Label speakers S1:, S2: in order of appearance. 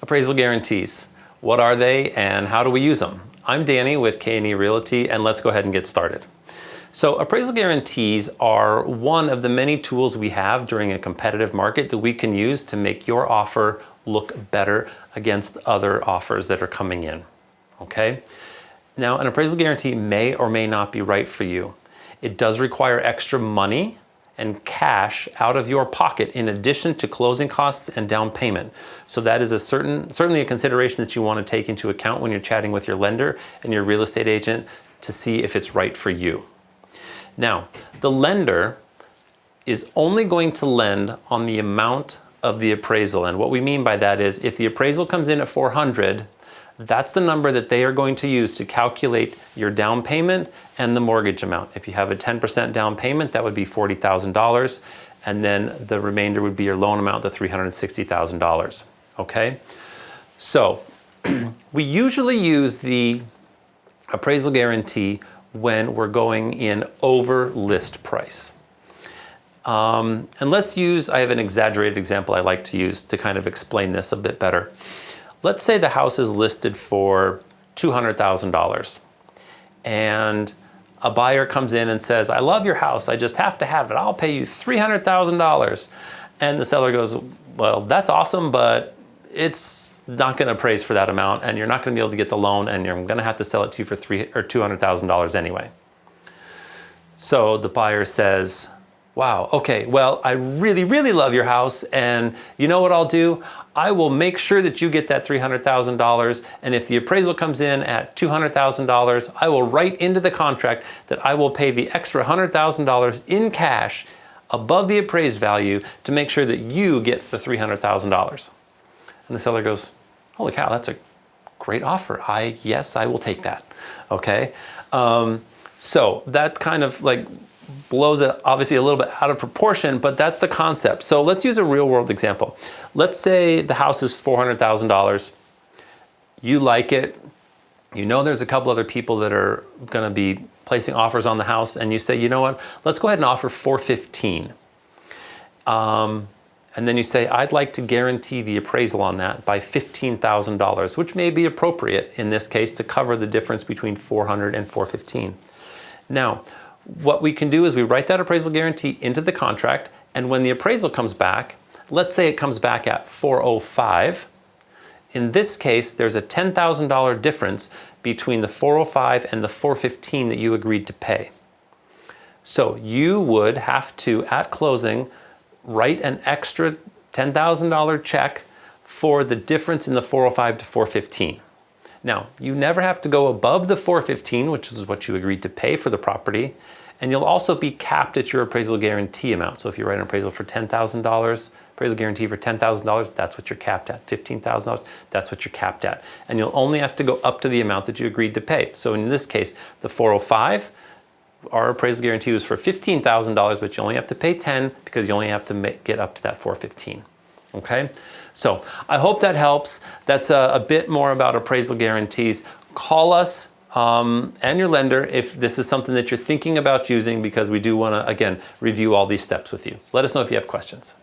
S1: Appraisal guarantees. What are they and how do we use them? I'm Danny with KNE Realty, and let's go ahead and get started. So appraisal guarantees are one of the many tools we have during a competitive market that we can use to make your offer look better against other offers that are coming in, okay? Now, an appraisal guarantee may or may not be right for you. It does require extra money and cash out of your pocket in addition to closing costs and down payment. So that is certainly a consideration that you want to take into account when you're chatting with your lender and your real estate agent to see if it's right for you. Now, the lender is only going to lend on the amount of the appraisal. And what we mean by that is if the appraisal comes in at 400, that's the number that they are going to use to calculate your down payment and the mortgage amount. If you have a 10% down payment, that would be $40,000. And then the remainder would be your loan amount, the $360,000, okay? So we usually use the appraisal guarantee when we're going in over list price. And let's use, I have an exaggerated example I like to use to kind of explain this a bit better. Let's say the house is listed for $200,000 and a buyer comes in and says, I love your house, I just have to have it, I'll pay you $300,000. And the seller goes, well, that's awesome, but it's not gonna appraise for that amount and you're not gonna be able to get the loan and you're gonna have to sell it to you for $200,000 anyway. So the buyer says, wow, okay, well, I really, really love your house, and you know what I'll do? I will make sure that you get that $300,000, and if the appraisal comes in at $200,000, I will write into the contract that I will pay the extra $100,000 in cash above the appraised value to make sure that you get the $300,000. And the seller goes, holy cow, that's a great offer. Yes, I will take that, okay? So that kind of like blows it obviously a little bit out of proportion, but that's the concept. So let's use a real world example. Let's say the house is $400,000. You like it. You know there's a couple other people that are gonna be placing offers on the house, and you say, you know what, let's go ahead and offer $415,000. And then you say, I'd like to guarantee the appraisal on that by $15,000, which may be appropriate in this case to cover the difference between $400,000 and $415,000. Now, what we can do is we write that appraisal guarantee into the contract, and when the appraisal comes back, let's say it comes back at $405,000. In this case, there's a $10,000 difference between the $405,000 and the $415,000 that you agreed to pay. So you would have to, at closing, write an extra $10,000 check for the difference in the $405,000 to $415,000. Now, you never have to go above the $415,000, which is what you agreed to pay for the property, and you'll also be capped at your appraisal guarantee amount. So if you write an appraisal for $10,000, appraisal guarantee for $10,000, that's what you're capped at. $15,000, that's what you're capped at. And you'll only have to go up to the amount that you agreed to pay. So in this case, the $405,000, our appraisal guarantee was for $15,000, but you only have to pay $10,000 because you only have to get up to that $415,000. Okay, so I hope that helps. That's a bit more about appraisal guarantees. Call us and your lender if this is something that you're thinking about using, because we do want to, again, review all these steps with you. Let us know if you have questions.